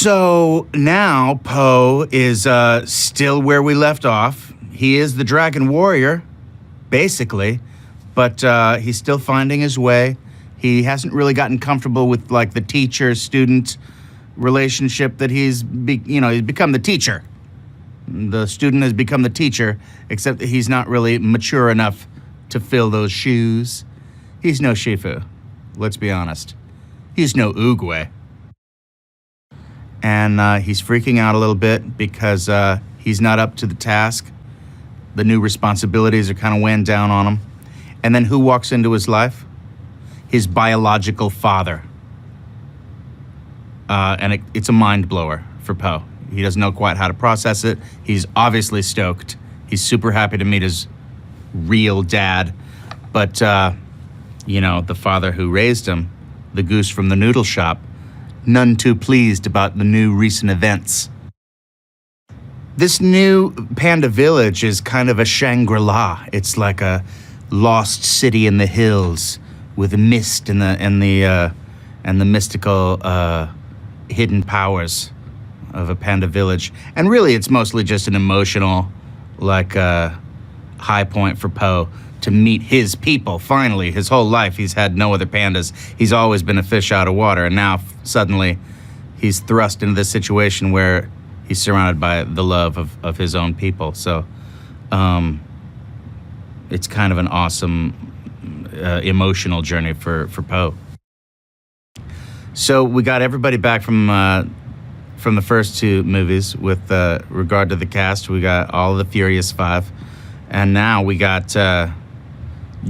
So now Poe is still where we left off. He is the Dragon Warrior, basically, but he's still finding his way. He hasn't really gotten comfortable with like the teacher-student relationship that he's become the teacher. The student has become the teacher, except that he's not really mature enough to fill those shoes. He's no Shifu, let's be honest. He's no Oogway. And he's freaking out a little bit because he's not up to the task. The new responsibilities are kind of weighing down on him. And then who walks into his life? His biological father. And it's a mind blower for Poe. He doesn't know quite how to process it. He's obviously stoked. He's super happy to meet his real dad. But, the father who raised him, the goose from the noodle shop, none too pleased about the new recent events. This new Panda Village is kind of a Shangri-La. It's like a lost city in the hills with mist and the mystical hidden powers of a panda village. And really, it's mostly just an emotional, high point for Poe to meet his people. Finally, his whole life, he's had no other pandas. He's always been a fish out of water, and now suddenly he's thrust into this situation where he's surrounded by the love of his own people. So it's kind of an awesome emotional journey for Poe. So we got everybody back from the first two movies with regard to the cast. We got all of the Furious Five, and now we got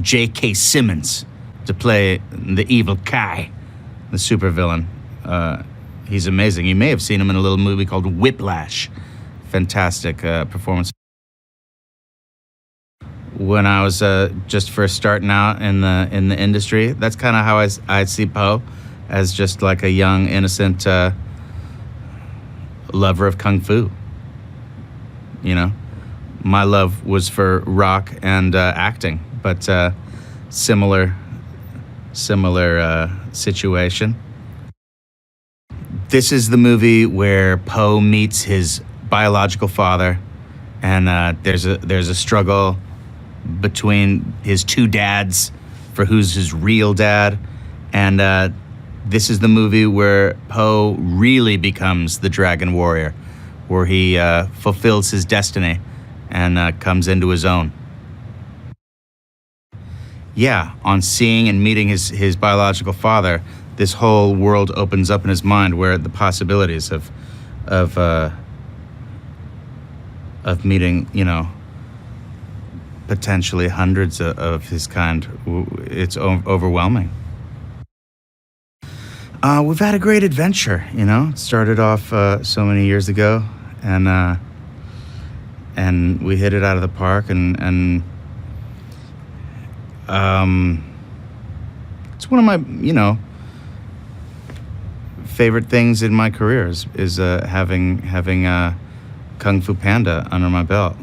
J.K. Simmons to play the evil Kai, the supervillain. He's amazing. You may have seen him in a little movie called Whiplash. Fantastic performance. When I was just first starting out in the industry, that's kind of how I see Poe, as just like a young, innocent lover of kung fu. My love was for rock and acting, but similar situation. This is the movie where Poe meets his biological father, and there's a struggle between his two dads for who's his real dad, and this is the movie where Poe really becomes the Dragon Warrior, where he fulfills his destiny and comes into his own. Yeah, on seeing and meeting his biological father, this whole world opens up in his mind, where the possibilities of meeting, potentially hundreds of his kind, it's overwhelming. We've had a great adventure, It started off so many years ago, and we hit it out of the park, and it's one of my, favorite things in my career is having Kung Fu Panda under my belt.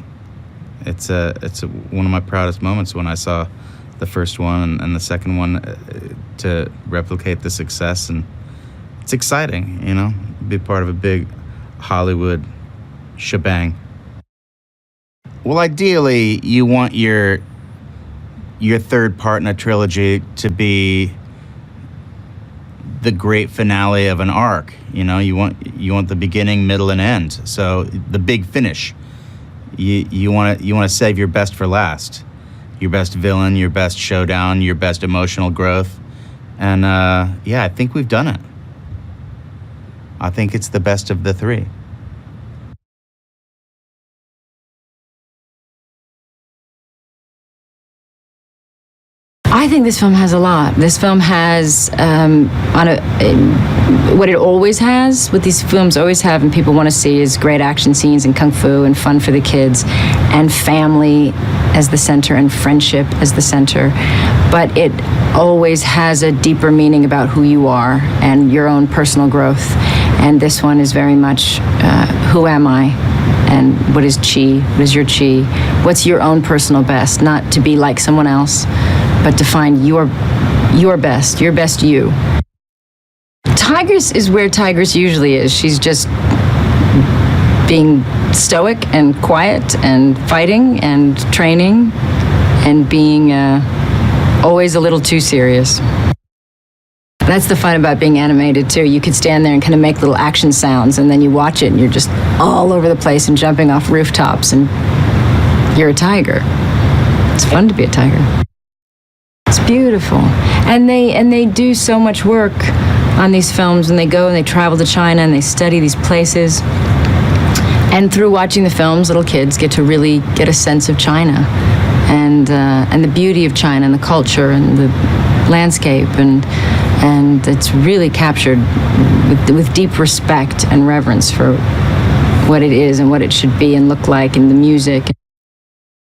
It's one of my proudest moments when I saw the first one and the second one to replicate the success, and it's exciting, be part of a big Hollywood shebang. Well, ideally, you want your third part in a trilogy to be the great finale of an arc. You want the beginning, middle, and end. So the big finish. You want to save your best for last. Your best villain, your best showdown, your best emotional growth. And I think we've done it. I think it's the best of the three. I think this film has a lot. This film has what it always has, what these films always have and people want to see, is great action scenes and kung fu and fun for the kids and family as the center and friendship as the center. But it always has a deeper meaning about who you are and your own personal growth. And this one is very much who am I? And what is chi? What is your chi? What's your own personal best? Not to be like someone else, but to find your best you. Tigress is where Tigress usually is. She's just being stoic and quiet and fighting and training and being always a little too serious. That's the fun about being animated too. You could stand there and kind of make little action sounds, and then you watch it and you're just all over the place and jumping off rooftops, and you're a tiger. It's fun to be a tiger. It's beautiful. And they do so much work on these films, and they go and they travel to China and they study these places. And through watching the films, little kids get to really get a sense of China and the beauty of China and the culture and the landscape, and it's really captured with deep respect and reverence for what it is and what it should be and look like, and the music.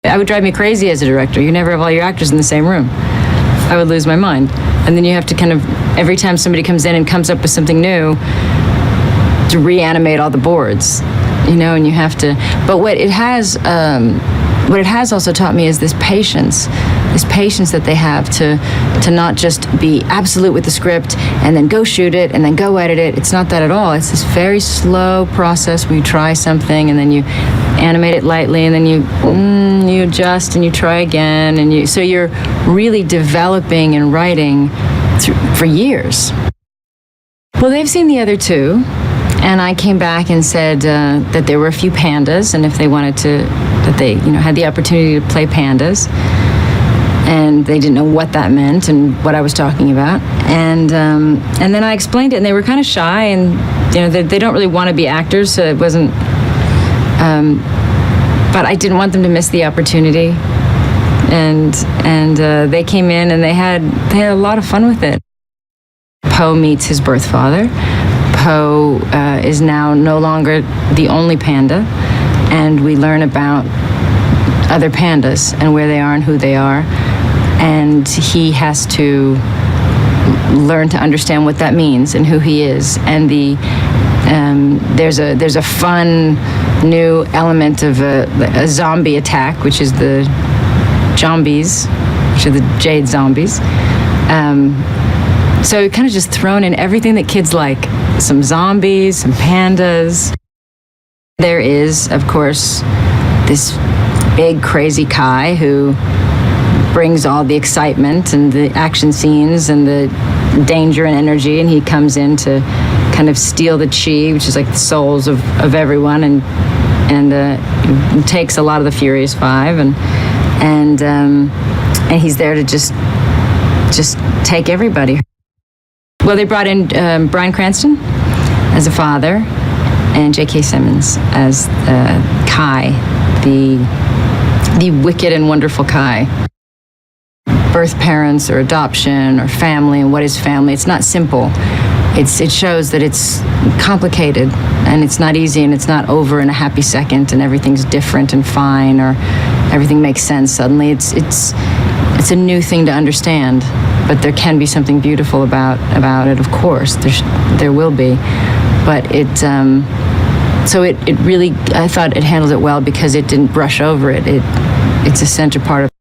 It would drive me crazy as a director. You never have all your actors in the same room. I would lose my mind. And then you have to kind of, every time somebody comes in and comes up with something new, to reanimate all the boards, and you have to, but what it has also taught me is this patience that they have to not just be absolute with the script and then go shoot it and then go edit it. It's not that at all. It's this very slow process where you try something and then you animate it lightly and then you adjust and you try again, and so you're really developing and writing for years. Well, they've seen the other two, and I came back and said that there were a few pandas, and if they wanted to, that they had the opportunity to play pandas, and they didn't know what that meant and what I was talking about, and then I explained it, and they were kind of shy, and they don't really want to be actors, so it wasn't. But I didn't want them to miss the opportunity, and they came in and they had a lot of fun with it. Po meets his birth father. Po is now no longer the only panda, and we learn about other pandas and where they are and who they are, and he has to learn to understand what that means and who he is. And there's a fun new element of a zombie attack, which is the zombies, which are the jade zombies. So kind of just thrown in everything that kids like. Some zombies, some pandas. There is, of course, this big crazy Kai who brings all the excitement and the action scenes and the danger and energy, and he comes in to kind of steal the chi, which is like the souls of everyone, and takes a lot of the Furious Five, and he's there to just take everybody. Well, they brought in Bryan Cranston as a father, and J.K. Simmons as Kai, the wicked and wonderful Kai. Birth parents or adoption or family, and what is family? It's not simple. It shows that it's complicated, and it's not easy, and it's not over in a happy second, and everything's different and fine, or everything makes sense suddenly. It's a new thing to understand, but there can be something beautiful about it. Of course, there will be, but so it really, I thought it handled it well because it didn't brush over it. It's a center part of